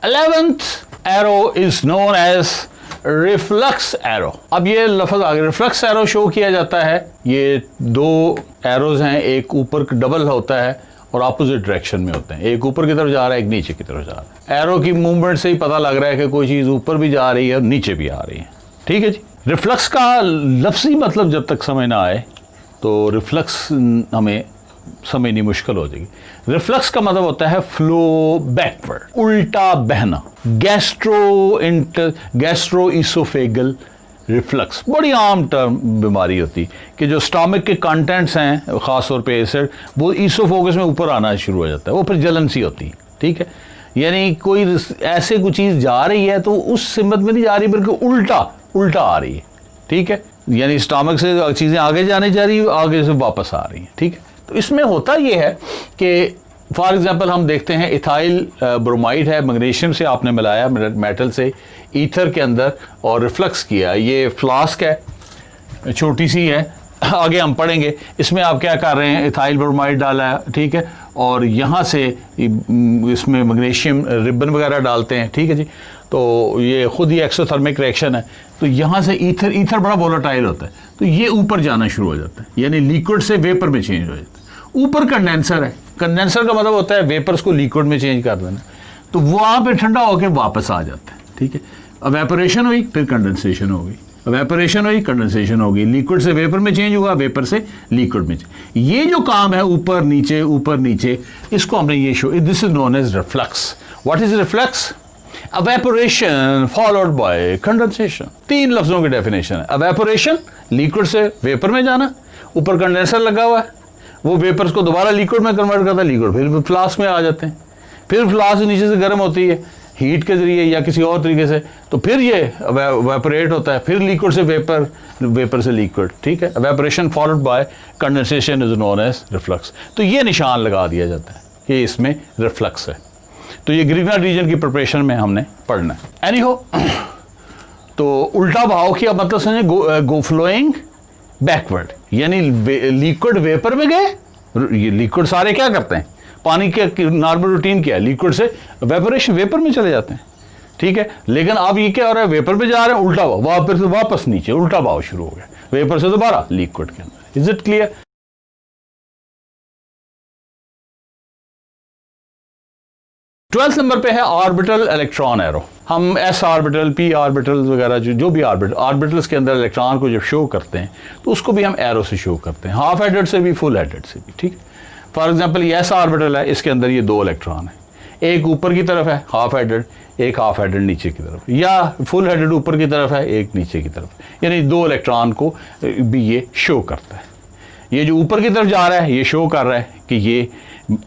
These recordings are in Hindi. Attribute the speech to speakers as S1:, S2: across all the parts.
S1: 11th arrow is known as reflux arrow. अब ये लफ्ज आगे रिफ्लक्स एरो शो किया जाता है, ये दो एरोज हैं, एक ऊपर डबल होता है और अपोजिट डायरेक्शन में होते हैं, एक ऊपर की तरफ जा रहा है, एक नीचे की तरफ जा रहा है। एरो की मूवमेंट से ही पता लग रहा है कि कोई चीज़ ऊपर भी जा रही है और नीचे भी आ रही है। ठीक है जी। रिफ्लक्स का लफ्ज़ी मतलब जब तक समझ ना आए तो रिफ्लक्स हमें समझनी मुश्किल हो जाएगी। रिफ्लक्स का मतलब होता है फ्लो बैकवर्ड, उल्टा बहना। गैस्ट्रो इसोफेगल रिफ्लक्स बड़ी आम टर्म बीमारी होती कि जो स्टमक के कंटेंट्स हैं ख़ास तौर पे एसिड वो ईसोफोगस में ऊपर आना शुरू हो जाता है, वो फिर जलन सी होती है। ठीक है, यानी कोई ऐसे कोई चीज़ जा रही है तो उस सिमत में नहीं जा रही बल्कि उल्टा आ रही है। ठीक है, यानी स्टमक से चीज़ें आगे जाने जा रही है, आगे से वापस आ रही हैं। ठीक है, तो इसमें होता ये है कि फॉर एग्जांपल हम देखते हैं इथाइल ब्रोमाइड है, मैग्नीशियम से आपने मिलाया मेटल से ईथर के अंदर और रिफ्लक्स किया। ये फ्लास्क है, छोटी सी है, आगे हम पढ़ेंगे। इसमें आप क्या कर रहे हैं, इथाइल ब्रोमाइड डाला है, ठीक है, और यहाँ से इसमें मैग्नीशियम रिबन वगैरह डालते हैं। ठीक है जी, तो ये खुद ही एक्सोथर्मिक रिएक्शन है। तो यहाँ से ईथर बड़ा वोलेटाइल होता है, तो ये ऊपर जाना शुरू हो जाता है, यानी लिक्विड से वेपर में चेंज हो जाता है। ऊपर कंडेंसर है, कंडेंसर का मतलब होता है वेपर्स को लिक्विड में चेंज कर देना, तो वहाँ पे ठंडा होकर वापस आ जाता है। ठीक है, एवेपोरेशन हुई, फिर कंडेंसेशन हो गई, एवेपोरेशन हुई, कंडेंसेशन हो गई, लिक्विड से वेपर में चेंज हुआ, वेपर से लिक्विड में चेंज। ये जो काम है ऊपर नीचे, इसको हमने ये show, this is known as reflux. What is reflux? Evaporation followed by condensation. 3 लफ्जों की डेफिनेशन है। एवेपोरेशन, लिक्विड से वेपर में जाना, ऊपर कंडेंसर लगा हुआ है, वो वेपर्स को दोबारा लिक्विड में कन्वर्ट करता है, लिक्विड फिर फ्लास्क में आ जाते हैं, फिर फ्लास्क नीचे से गर्म होती है हीट के जरिए या किसी और तरीके से, तो फिर ये एवेपोरेट होता है, फिर लिक्विड से वेपर से लिक्विड। ठीक है, evaporation followed by condensation is known as reflux. तो ये निशान लगा दिया जाता है कि इसमें रिफ्लक्स है। तो ये ग्रिग्नार्ड रीजन की प्रिपरेशन में हमने पढ़ना है। एनी हो, तो उल्टा बहाव की मतलब समझे, गो फ्लोइंग बैकवर्ड, यानी लिक्विड वेपर में गए। ये लिक्विड सारे क्या करते हैं, पानी के नॉर्मल रूटीन क्या है, लिक्विड से वेपोरेशन वेपर में चले जाते हैं। ठीक है, लेकिन अब ये क्या हो रहा है, वेपर पे जा रहे हैं, उल्टा भाव, फिर से वापस नीचे, उल्टा भाव शुरू हो गया, वेपर से दोबारा लिक्विड के अंदर। Is it clear? 12th number पे है ऑर्बिटल इलेक्ट्रॉन एरो। हम एस ऑर्बिटल, पी ऑर्बिटल वगैरह जो भी ऑर्बिटल्स के अंदर इलेक्ट्रॉन को जब शो करते हैं तो उसको भी हम एरो से शो करते हैं, हाफ हेडेड से भी, फुल हेडेड से भी। ठीक है, फॉर एग्जांपल ये एस ऑर्बिटल है, इसके अंदर ये 2 इलेक्ट्रॉन है, एक ऊपर की तरफ है हाफ हेडेड, एक हाफ हेडेड नीचे की तरफ, या फुल हेडेड ऊपर की तरफ है, एक नीचे की तरफ, यानी 2 इलेक्ट्रॉन को भी ये शो करता है। ये जो ऊपर की तरफ जा रहा है ये शो कर रहा है कि ये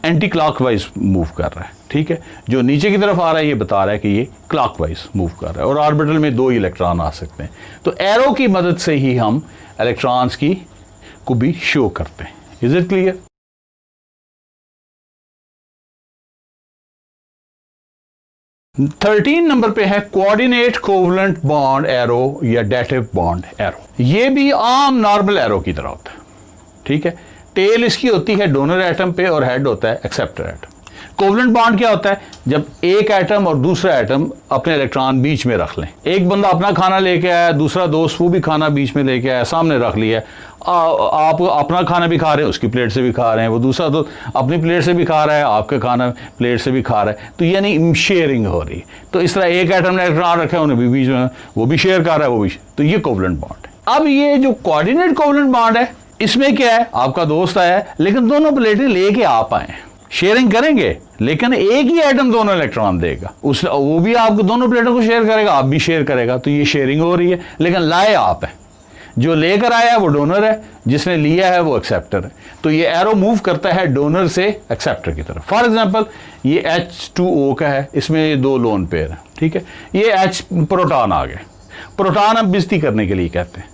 S1: एंटी क्लॉकवाइज मूव कर रहा है। ठीक है, जो नीचे की तरफ आ रहा है ये बता रहा है कि ये क्लॉकवाइज मूव कर रहा है। और ऑर्बिटल में 2 इलेक्ट्रॉन आ सकते हैं, तो एरो की मदद से ही हम इलेक्ट्रॉन्स की को भी शो करते हैं। Is it clear? Thirteen number पे है कोऑर्डिनेट कोवलेंट बॉन्ड एरो या डेटिव बॉन्ड एरो। ये भी आम नॉर्मल एरो की तरह होता है। ठीक है, टेल इसकी होती है डोनर एटम पे और हेड होता है एक्सेप्टर एटम। कोवलेंट बॉन्ड क्या होता है, जब एक एटम और दूसरा एटम अपने इलेक्ट्रॉन बीच में रख लें। एक बंदा अपना खाना लेके आया, दूसरा दोस्त वो भी खाना बीच में लेके आया, सामने रख लिया, आप अपना खाना भी खा रहे हैं, उसकी प्लेट से भी खा रहे हैं, वो दूसरा दोस्त अपनी प्लेट से भी खा रहा है, आपका खाना प्लेट से भी खा रहा है, तो यानी शेयरिंग हो रही है। तो इस तरह एक एटम ने इलेक्ट्रॉन रखा है, उन्हें भी बीच में, वो भी शेयर कर रहा है, वो भी, तो ये कोवलेंट बॉन्ड है। अब ये जो कोऑर्डिनेट कोवलेंट बॉन्ड है, इसमें क्या है, आपका दोस्त आया है लेकिन दोनों प्लेटें लेके आप आए, शेयरिंग करेंगे लेकिन एक ही एटम दोनों इलेक्ट्रॉन देगा, वो भी आपको दोनों प्लेटों को शेयर करेगा, आप भी शेयर करेगा, तो ये शेयरिंग हो रही है। लेकिन लाए आप है, जो लेकर आया है वो डोनर है, जिसने लिया है वो एक्सेप्टर है। तो ये एरो मूव करता है डोनर से एक्सेप्टर की तरफ। फॉर एग्जांपल ये H2O का है, इसमें 2 लोन पेयर है। ठीक है, ये H प्रोटॉन आ गए, प्रोटॉन हम बेइज्जती करने के लिए कहते हैं।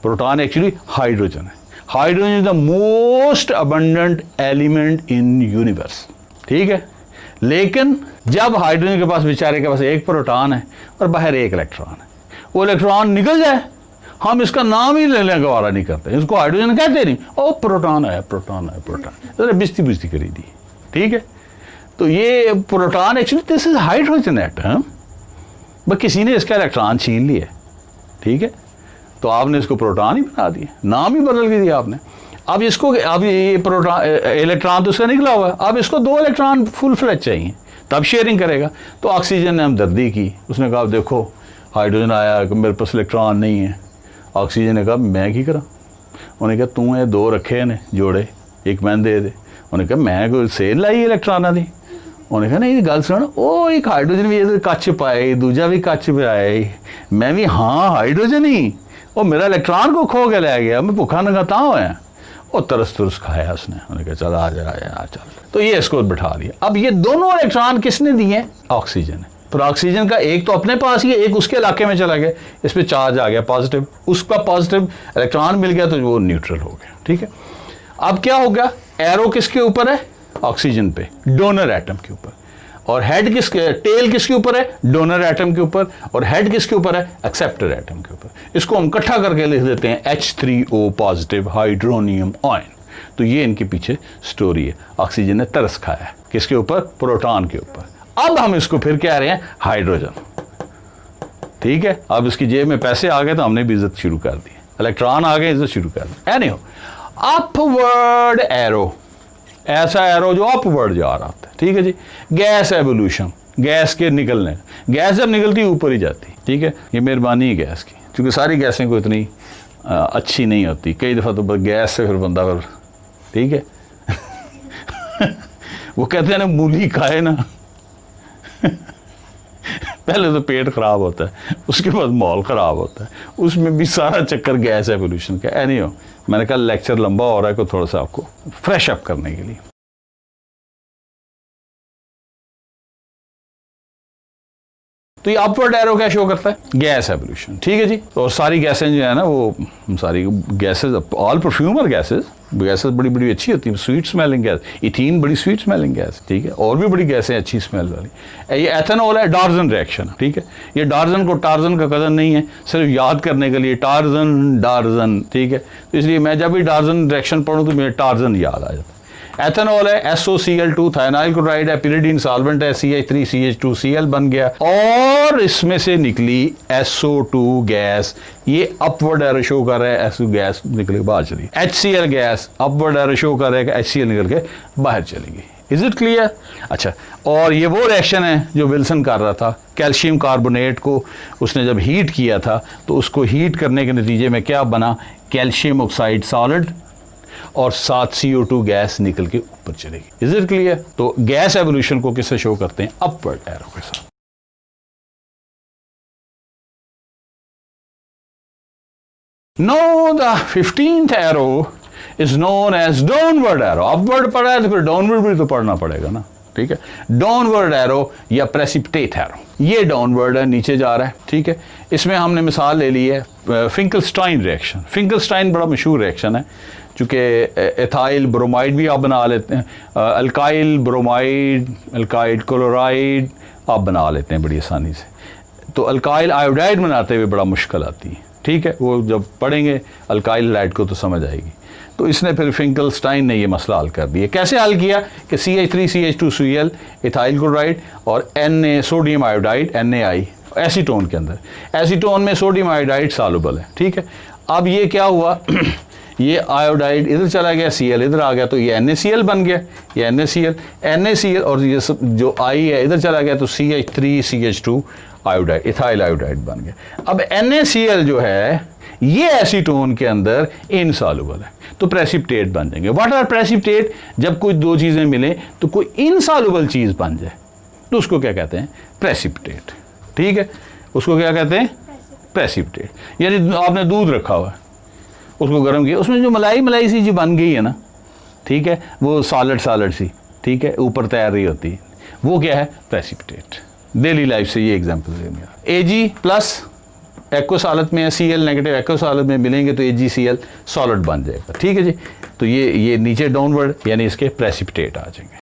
S1: प्रोटॉन एक्चुअली हाइड्रोजन है। Hydrogen is the most abundant element in universe. ठीक है, लेकिन जब हाइड्रोजन के पास, बेचारे के पास एक प्रोटॉन है और बाहर एक इलेक्ट्रॉन है, वो इलेक्ट्रॉन निकल जाए, हम इसका नाम ही लेने का वारा नहीं करते, इसको हाइड्रोजन कहते नहीं, ओ प्रोटॉन है, प्रोटॉन है, प्रोटॉन, बेइज्जती करी दी। ठीक है, तो ये proton actually this is hydrogen atom, बस किसी ने इसका इलेक्ट्रॉन छीन लिया, ठीक है, तो आपने इसको प्रोटॉन ही बना दिया, नाम ही बदल के दिया आपने। अब इसको, अब ये प्रोटॉन इलेक्ट्रॉन तो उसका निकला हुआ है, अब इसको 2 इलेक्ट्रॉन फुल फ्लैश चाहिए, तब शेयरिंग करेगा। तो ऑक्सीजन ने हमदर्दी की, उसने कहा देखो हाइड्रोजन आया कि मेरे पास इलेक्ट्रॉन नहीं है। ऑक्सीजन ने कहा मैं की करा, उन्हें कहा तू ये 2 रखे ने जोड़े, एक मैं दे दे। उन्हें कहा मैं कोई सेल लाई इलेक्ट्रॉना दी। उन्हें कहा नहीं गल सुन, ओ एक हाइड्रोजन भी इधर कच पाए, दूजा भी कच पे आए, मैं भी हाँ हाइड्रोजन ही, वो मेरा इलेक्ट्रॉन को खो के ले गया, मैं भुखा नंगा ता होया। वो तरस खाया उसने, उन्होंने कहा चल आ जा चल, तो ये इसको बिठा दिया। अब ये दोनों इलेक्ट्रॉन किसने दिए? ऑक्सीजन। पर ऑक्सीजन का एक तो अपने पास ही है, एक उसके इलाके में चला गया, इस पर चार्ज आ गया पॉजिटिव, उसका पॉजिटिव इलेक्ट्रॉन मिल गया तो वो न्यूट्रल हो गया, ठीक है। अब क्या हो गया, एरो किसके ऊपर है? ऑक्सीजन पे, डोनर एटम के ऊपर। और हेड किसके, टेल किसके ऊपर है? डोनर एटम के ऊपर। और हेड किसके ऊपर है? एक्सेप्टर एटम के ऊपर। इसको हम इकट्ठा करके लिख देते हैं H3O पॉजिटिव हाइड्रोनियम आयन। तो ये इनके पीछे स्टोरी है। ऑक्सीजन ने तरस खाया किसके ऊपर? प्रोटॉन के ऊपर। अब हम इसको फिर कह रहे हैं हाइड्रोजन, ठीक है। अब इसकी जेब में पैसे आ गए तो हमने भी इज्जत शुरू कर दी, इलेक्ट्रॉन आ गए, इज्जत शुरू कर दी। एनीहो, अपवर्ड एरो, ऐसा एरो जो अपवर्ड जा रहा था, ठीक है जी। गैस एवोल्यूशन, गैस के निकलने, गैस जब निकलती है ऊपर ही जाती, ठीक है। ये मेहरबानी है गैस की, क्योंकि सारी गैसें को इतनी अच्छी नहीं होती, कई दफ़ा तो गैस से फिर बंदा फिर, ठीक है वो कहते हैं ना मूली खाए ना पहले तो पेट खराब होता है, उसके बाद माहौल ख़राब होता है, उसमें भी सारा चक्कर गैस एवोल्यूशन का। एनीहो, मैंने कहा लेक्चर लंबा हो रहा है, को थोड़ा सा आपको फ्रेश अप करने के लिए। तो ये अपवर्ड एरो क्या शो करता है? गैस एवोल्यूशन, ठीक है जी। और सारी गैसें जो है ना, वो सारी गैसेज, ऑल परफ्यूमर गैसेज बड़ी बड़ी अच्छी होती हैं, स्वीट स्मेलिंग गैस। इथीन बड़ी स्वीट स्मेलिंग गैस, ठीक है। और भी बड़ी गैसें अच्छी स्मेल वाली। ये एथेनॉल है, डार्जन रिएक्शन, ठीक है। ये डार्जन को टार्जन का कदर नहीं है, सिर्फ याद करने के लिए टार्जन, ठीक है। तो इसलिए मैं जब भी डार्जन रिएक्शन पढ़ूँ तो मुझे टार्जन याद आ जाता है। एथेनॉल है, SOCl2 थायनाइल क्लोराइड है, पिरिडीन सॉल्वेंट है, CH3CH2Cl बन गया, और इसमें से निकली SO2 गैस। ये अपवर्ड एरो शो कर रहा है, SO गैस निकल के बाहर चली। HCl gas upward arrow show कर रहा है कि HCl निकल के बाहर चली गई। Is it clear? अच्छा, और ये वो रिएक्शन है जो विल्सन कर रहा था। कैल्शियम कार्बोनेट को उसने जब हीट किया था तो उसको हीट करने के नतीजे में क्या बना? कैल्शियम ऑक्साइड सॉलिड और साथ CO2 गैस निकल के ऊपर चलेगी। Is it clear? तो गैस एवोल्यूशन को किससे शो करते हैं? अपवर्ड एरो के साथ। No, the 15th arrow is known as downward arrow. Upward पढ़ा है तो फिर डाउनवर्ड भी तो पढ़ना पड़ेगा ना, ठीक है। डाउनवर्ड एरो या प्रेसिपिटेट एरो, ये डाउनवर्ड है, नीचे जा रहा है, ठीक है। इसमें हमने मिसाल ले ली है फिंकलस्टाइन रिएक्शन। फिंकलस्टाइन बड़ा मशहूर रिएक्शन है, चूँकि एथाइल ब्रोमाइड भी आप बना लेते हैं, अल्काइल ब्रोमाइड, अल्काइल क्लोराइड आप बना लेते हैं बड़ी आसानी से। तो अल्काइल आयोडाइड बनाते हुए बड़ा मुश्किल आती है, ठीक है। वो जब पढ़ेंगे अल्काइल हाइड को तो समझ आएगी। तो इसने फिर फिंकलस्टाइन ने ये मसला हल कर दिया। कैसे हल किया कि CH3CH2Cl एथाइल क्लोराइड और Na sodium iodide NaI acetone के अंदर, एसीटोन में सोडियम आयोडाइड सॉल्युबल है, ठीक है। अब ये क्या हुआ ये आयोडाइड इधर चला गया, Cl इधर आ गया, तो ये NaCl बन गया, ये NaCl और ये सब जो I है इधर चला गया, तो CH3CH2 आयोडाइड, इथाइल आयोडाइड बन गया। अब NaCl जो है ये एसीटोन के अंदर इनसॉल्युबल है, तो प्रेसिपिटेट बन जाएंगे। What are precipitate? जब कोई दो चीज़ें मिले तो कोई इनसॉल्युबल चीज़ बन जाए तो उसको क्या कहते हैं? प्रेसिपिटेट, ठीक है। उसको क्या कहते हैं? प्रेसिपिटेट। यानी आपने दूध रखा हुआ है, उसको गर्म किया, उसमें जो मलाई सी जी बन गई है ना, ठीक है, वो सॉलिड सी, ठीक है, ऊपर तैर रही होती है, वो क्या है? प्रेसिपिटेट। डेली लाइफ से ये एग्जाम्पल है मेरा। Ag प्लस एक्वस हालत में है, Cl नेगेटिव एक्वस हालत में मिलेंगे तो AgCl सॉलिड बन जाएगा, ठीक है जी। तो ये नीचे डाउनवर्ड यानी इसके प्रेसिपिटेट आ जाएंगे।